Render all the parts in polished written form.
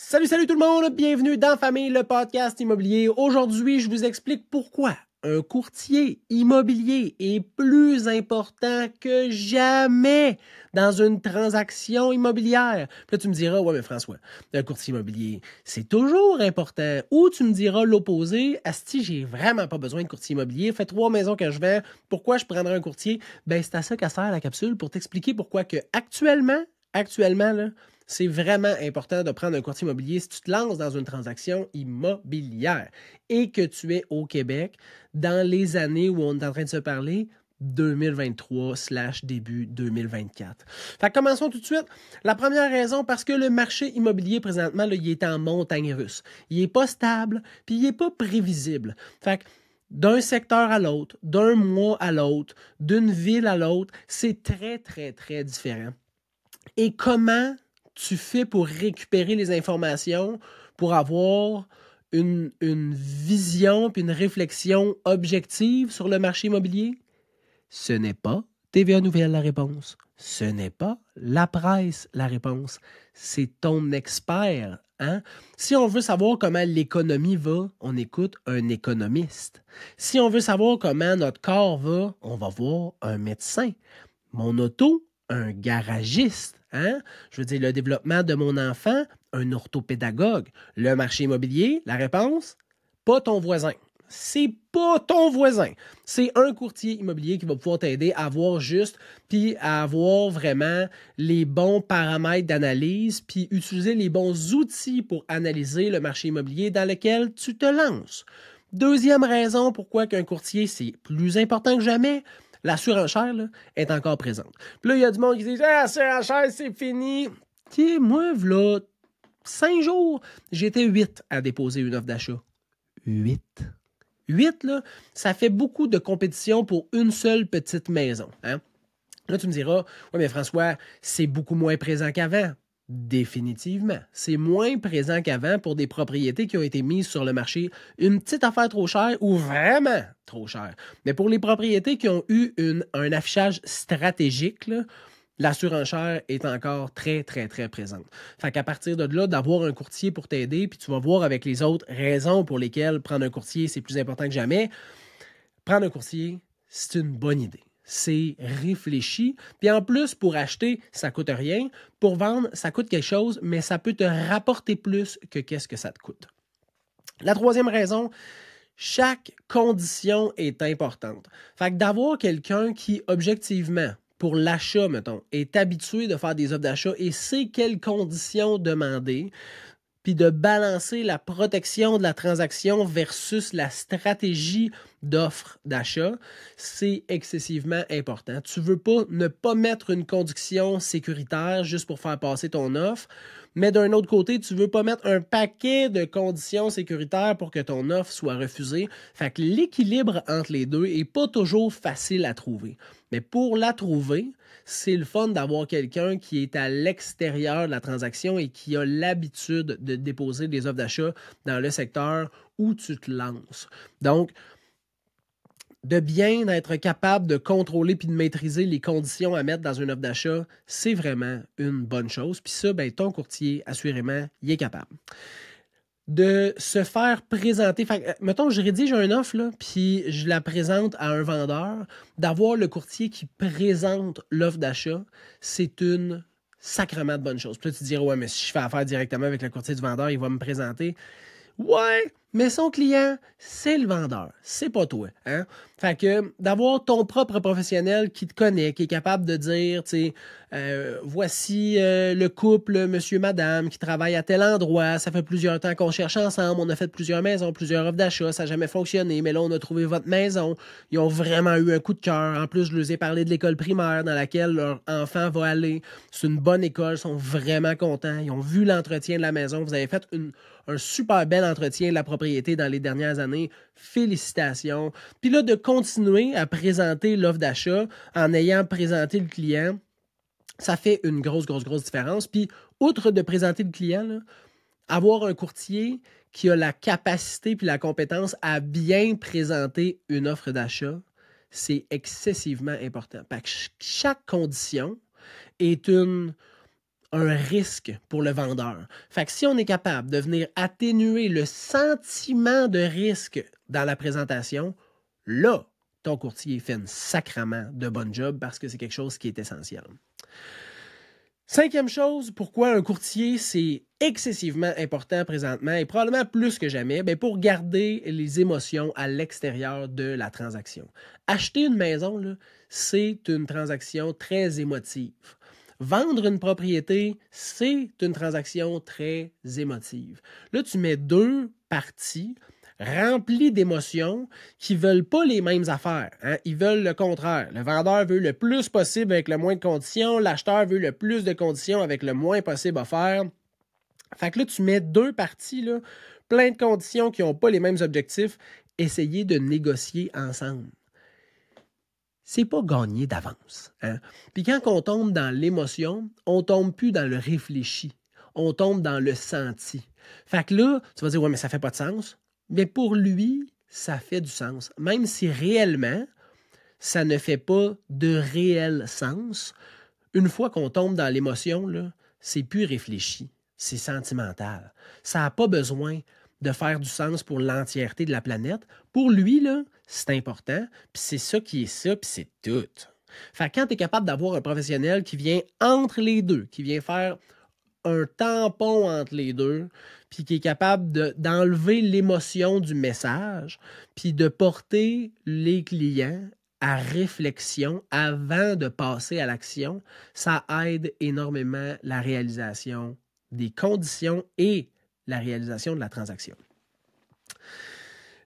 Salut tout le monde, bienvenue dans Famille, le podcast immobilier. Aujourd'hui, je vous explique pourquoi un courtier immobilier est plus important que jamais dans une transaction immobilière. Puis là, tu me diras, ouais, mais François, un courtier immobilier, c'est toujours important. Ou tu me diras l'opposé, asti, j'ai vraiment pas besoin de courtier immobilier. Fait 3 maisons que je vends, pourquoi je prendrais un courtier? Ben, c'est à ça qu'à sert la capsule pour t'expliquer pourquoi que actuellement, là, c'est vraiment important de prendre un courtier immobilier si tu te lances dans une transaction immobilière et que tu es au Québec dans les années où on est en train de se parler, 2023/début 2024. Fait que commençons tout de suite. La première raison, parce que le marché immobilier présentement, là, il est en montagne russe. Il n'est pas stable, puis il n'est pas prévisible. Fait que d'un secteur à l'autre, d'un mois à l'autre, d'une ville à l'autre, c'est très, très, très différent. Et comment tu fais pour récupérer les informations, pour avoir une vision puis une réflexion objective sur le marché immobilier? Ce n'est pas TVA Nouvelle la réponse. Ce n'est pas la presse la réponse. C'est ton expert. Hein? Si on veut savoir comment l'économie va, on écoute un économiste. Si on veut savoir comment notre corps va, on va voir un médecin. Mon auto, un garagiste. Hein? Je veux dire, le développement de mon enfant, un orthopédagogue. Le marché immobilier, la réponse? Pas ton voisin. C'est pas ton voisin. C'est un courtier immobilier qui va pouvoir t'aider à voir juste, puis à avoir vraiment les bons paramètres d'analyse, puis utiliser les bons outils pour analyser le marché immobilier dans lequel tu te lances. Deuxième raison pourquoi qu'un courtier, c'est plus important que jamais, la surenchère là, est encore présente. Puis là, il y a du monde qui dit « Ah, la surenchère, c'est fini! » Tu sais, moi, voilà 5 jours, j'étais 8 à déposer une offre d'achat. 8. 8, là, ça fait beaucoup de compétition pour une seule petite maison. Hein? Là, tu me diras, oui, mais François, c'est beaucoup moins présent qu'avant. Définitivement. C'est moins présent qu'avant pour des propriétés qui ont été mises sur le marché une petite affaire trop chère ou vraiment trop chère. Mais pour les propriétés qui ont eu un affichage stratégique, là, la surenchère est encore très, très, très présente. Fait qu'à partir de là, d'avoir un courtier pour t'aider, puis tu vas voir avec les autres raisons pour lesquelles prendre un courtier, c'est plus important que jamais. Prendre un courtier, c'est une bonne idée. C'est réfléchi. Puis en plus, pour acheter, ça ne coûte rien. Pour vendre, ça coûte quelque chose, mais ça peut te rapporter plus que qu'est-ce que ça te coûte. La troisième raison, chaque condition est importante. Fait que d'avoir quelqu'un qui, objectivement, pour l'achat, mettons, est habitué de faire des offres d'achat et sait quelles conditions demander, puis de balancer la protection de la transaction versus la stratégie d'offre d'achat, c'est excessivement important. Tu ne veux pas ne pas mettre une condition sécuritaire juste pour faire passer ton offre, mais d'un autre côté, tu ne veux pas mettre un paquet de conditions sécuritaires pour que ton offre soit refusée. Fait que l'équilibre entre les deux n'est pas toujours facile à trouver. Mais pour la trouver, c'est le fun d'avoir quelqu'un qui est à l'extérieur de la transaction et qui a l'habitude de déposer des offres d'achat dans le secteur où tu te lances. Donc, de bien être capable de contrôler puis de maîtriser les conditions à mettre dans une offre d'achat, c'est vraiment une bonne chose. Puis ça, ben, ton courtier, assurément, il est capable. De se faire présenter. Fait, mettons, je rédige une offre, là, puis je la présente à un vendeur. D'avoir le courtier qui présente l'offre d'achat, c'est une sacrément de bonne chose. Puis là, tu te diras, ouais, mais si je fais affaire directement avec le courtier du vendeur, il va me présenter. Ouais, mais son client, c'est le vendeur, c'est pas toi. Hein? Fait que d'avoir ton propre professionnel qui te connaît, qui est capable de dire, tu sais, voici le couple, monsieur, madame, qui travaille à tel endroit, ça fait plusieurs temps qu'on cherche ensemble, on a fait plusieurs maisons, plusieurs offres d'achat, ça n'a jamais fonctionné, mais là, on a trouvé votre maison, ils ont vraiment eu un coup de cœur. En plus, je leur ai parlé de l'école primaire dans laquelle leur enfant va aller. C'est une bonne école, ils sont vraiment contents, ils ont vu l'entretien de la maison, vous avez fait un super bel entretien de la propriété dans les dernières années. Félicitations. Puis là, de continuer à présenter l'offre d'achat en ayant présenté le client, ça fait une grosse différence. Puis, outre de présenter le client, là, avoir un courtier qui a la capacité puis la compétence à bien présenter une offre d'achat, c'est excessivement important. Parce que chaque condition est un risque pour le vendeur. Fait que si on est capable de venir atténuer le sentiment de risque dans la présentation, là, ton courtier fait un sacrement de bon job parce que c'est quelque chose qui est essentiel. Cinquième chose, pourquoi un courtier, c'est excessivement important présentement et probablement plus que jamais, bien pour garder les émotions à l'extérieur de la transaction. Acheter une maison, là, c'est une transaction très émotive. Vendre une propriété, c'est une transaction très émotive. Là, tu mets deux parties remplis d'émotions qui ne veulent pas les mêmes affaires. Hein? Ils veulent le contraire. Le vendeur veut le plus possible avec le moins de conditions. L'acheteur veut le plus de conditions avec le moins possible à faire. Fait que là, tu mets deux parties, là, plein de conditions qui n'ont pas les mêmes objectifs. Essayez de négocier ensemble. C'est pas gagné d'avance. Hein? Puis quand on tombe dans l'émotion, on tombe plus dans le réfléchi. On tombe dans le senti. Fait que là, tu vas dire, ouais, mais ça fait pas de sens. Mais pour lui, ça fait du sens. Même si réellement, ça ne fait pas de réel sens, une fois qu'on tombe dans l'émotion, là, c'est plus réfléchi, c'est sentimental. Ça n'a pas besoin de faire du sens pour l'entièreté de la planète. Pour lui, là, c'est important, puis c'est ça qui est ça, puis c'est tout. Fait que quand tu es capable d'avoir un professionnel qui vient entre les deux, qui vient faire un tampon entre les deux, puis qui est capable d'enlever l'émotion du message, puis de porter les clients à réflexion avant de passer à l'action, ça aide énormément la réalisation des conditions et la réalisation de la transaction.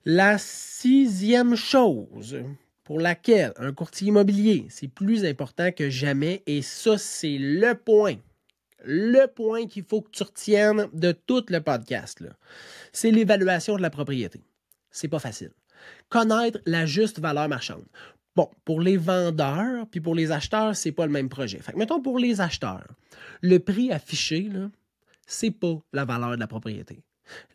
La sixième chose pour laquelle un courtier immobilier, c'est plus important que jamais, et ça, c'est le point qu'il faut que tu retiennes de tout le podcast, là, c'est l'évaluation de la propriété. C'est pas facile. Connaître la juste valeur marchande. Bon, pour les vendeurs puis pour les acheteurs, c'est pas le même projet. Fait que, mettons, pour les acheteurs, le prix affiché, là, c'est pas la valeur de la propriété.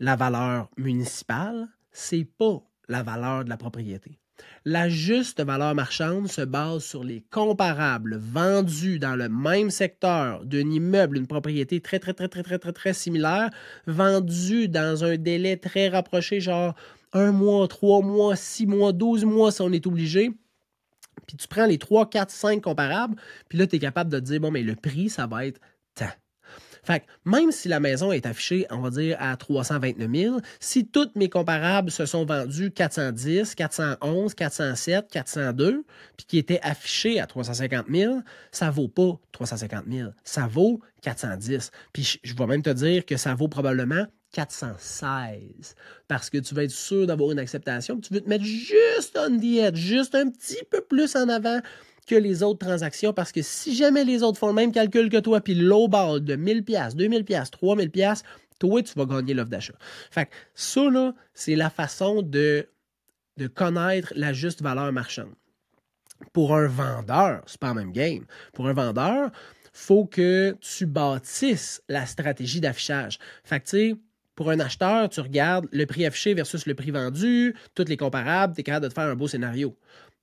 La valeur municipale, c'est pas la valeur de la propriété. La juste valeur marchande se base sur les comparables vendus dans le même secteur d'un immeuble, une propriété très similaire, vendue dans un délai très rapproché, genre 1 mois, 3 mois, 6 mois, 12 mois si on est obligé. Puis tu prends les 3, 4, 5 comparables, puis là, tu es capable de te dire, bon, mais le prix, ça va être tant. Fait que même si la maison est affichée, on va dire, à 329 000, si toutes mes comparables se sont vendus 410, 411, 407, 402, puis qui étaient affichés à 350 000, ça vaut pas 350 000, ça vaut 410. Puis je vais même te dire que ça vaut probablement 416, parce que tu vas être sûr d'avoir une acceptation, puis tu veux te mettre juste on the edge, juste un petit peu plus en avant que les autres transactions, parce que si jamais les autres font le même calcul que toi, puis lowball de 1000$, 2000$, 3000$, toi, tu vas gagner l'offre d'achat. Fait que ça, là, c'est la façon de connaître la juste valeur marchande. Pour un vendeur, c'est pas la même game. Pour un vendeur, il faut que tu bâtisses la stratégie d'affichage. Fait que, tu sais, pour un acheteur, tu regardes le prix affiché versus le prix vendu, tous les comparables, tu es capable de te faire un beau scénario.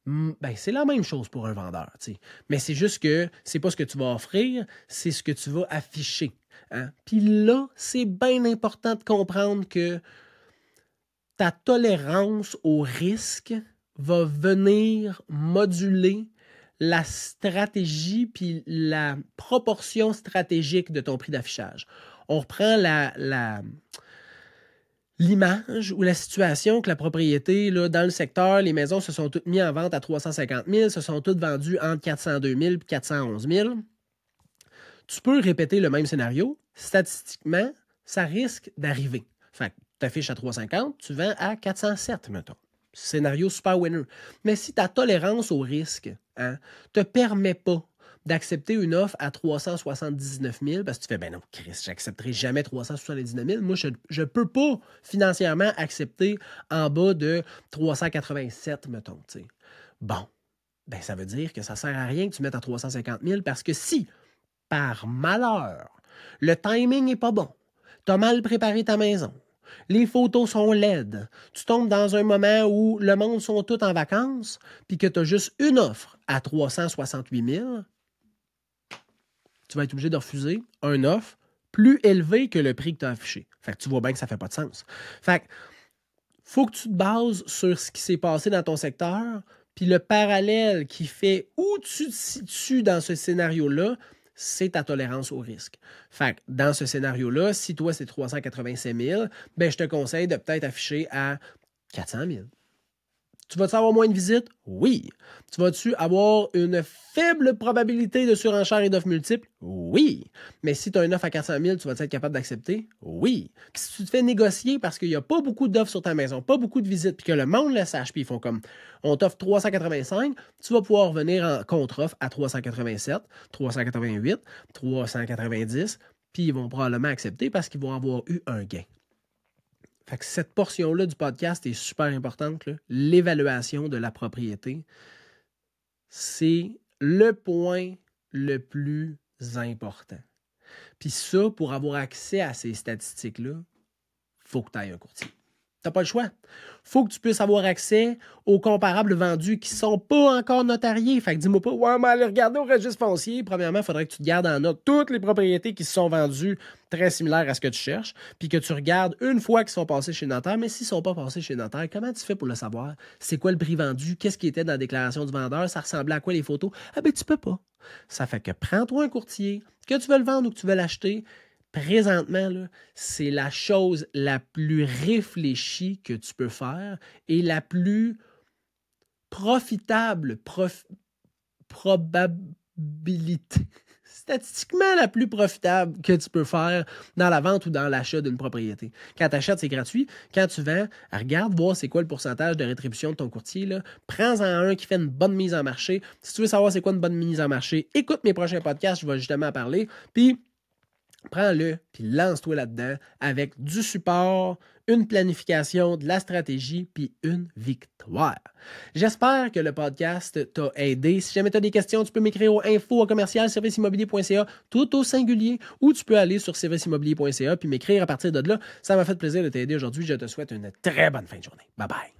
Ben, c'est la même chose pour un vendeur, t'sais. Mais c'est juste que c'est pas ce que tu vas offrir, c'est ce que tu vas afficher. Hein? Puis là, c'est bien important de comprendre que ta tolérance au risque va venir moduler la stratégie puis la proportion stratégique de ton prix d'affichage. On reprend l'image ou la situation que la propriété, là, dans le secteur, les maisons se sont toutes mises en vente à 350 000, se sont toutes vendues entre 402 000 et 411 000. Tu peux répéter le même scénario. Statistiquement, ça risque d'arriver. Fait que tu affiches à 350, tu vends à 407, mettons. Scénario super winner. Mais si ta tolérance au risque ne te permet pas d'accepter une offre à 379 000 parce que tu fais, ben non, Chris, j'accepterai jamais 379 000. Moi, je ne peux pas financièrement accepter en bas de 387, mettons. T'sais. Bon, ben ça veut dire que ça ne sert à rien que tu mettes à 350 000 parce que si, par malheur, le timing n'est pas bon, tu as mal préparé ta maison, les photos sont laides, tu tombes dans un moment où le monde sont tous en vacances, puis que tu as juste une offre à 368 000, tu vas être obligé de refuser un offre plus élevé que le prix que tu as affiché. Fait que tu vois bien que ça ne fait pas de sens. Fait que faut que tu te bases sur ce qui s'est passé dans ton secteur, puis le parallèle qui fait où tu te situes dans ce scénario-là, c'est ta tolérance au risque. Fait que dans ce scénario-là, si toi c'est 387 000, ben je te conseille de peut-être afficher à 400 000. Tu vas-tu avoir moins de visites? Oui. Tu vas-tu avoir une faible probabilité de surenchère et d'offres multiples? Oui. Mais si tu as une offre à 400 000, tu vas être capable d'accepter? Oui. Puis si tu te fais négocier parce qu'il n'y a pas beaucoup d'offres sur ta maison, pas beaucoup de visites, puis que le monde le sache, puis ils font comme on t'offre 385, tu vas pouvoir venir en contre-offre à 387, 388, 390, puis ils vont probablement accepter parce qu'ils vont avoir eu un gain. Fait que cette portion-là du podcast est super importante. L'évaluation de la propriété, c'est le point le plus important. Puis ça, pour avoir accès à ces statistiques-là, il faut que tu ailles un courtier. Tu n'as pas le choix. Il faut que tu puisses avoir accès aux comparables vendus qui ne sont pas encore notariés. Fait que dis-moi pas, ouais, mais aller regarder au registre foncier. Premièrement, il faudrait que tu te gardes en note toutes les propriétés qui se sont vendues très similaires à ce que tu cherches, puis que tu regardes une fois qu'ils sont passés chez le notaire. Mais s'ils ne sont pas passés chez le notaire, comment tu fais pour le savoir? C'est quoi le prix vendu? Qu'est-ce qui était dans la déclaration du vendeur? Ça ressemblait à quoi les photos? Ah ben, tu peux pas. Ça fait que prends-toi un courtier, que tu veux le vendre ou que tu veux l'acheter. Présentement, là, c'est la chose la plus réfléchie que tu peux faire et la plus profitable, probabilité, statistiquement la plus profitable que tu peux faire dans la vente ou dans l'achat d'une propriété. Quand tu achètes, c'est gratuit. Quand tu vends, regarde voir c'est quoi le pourcentage de rétribution de ton courtier. Là. Prends-en un qui fait une bonne mise en marché. Si tu veux savoir c'est quoi une bonne mise en marché, écoute mes prochains podcasts, je vais justement en parler. Puis, prends-le, puis lance-toi là-dedans avec du support, une planification, de la stratégie, puis une victoire. J'espère que le podcast t'a aidé. Si jamais tu as des questions, tu peux m'écrire au info@serviceimmobilier.ca, tout au singulier, ou tu peux aller sur serviceimmobilier.ca puis m'écrire à partir de là. Ça m'a fait plaisir de t'aider aujourd'hui. Je te souhaite une très bonne fin de journée. Bye bye.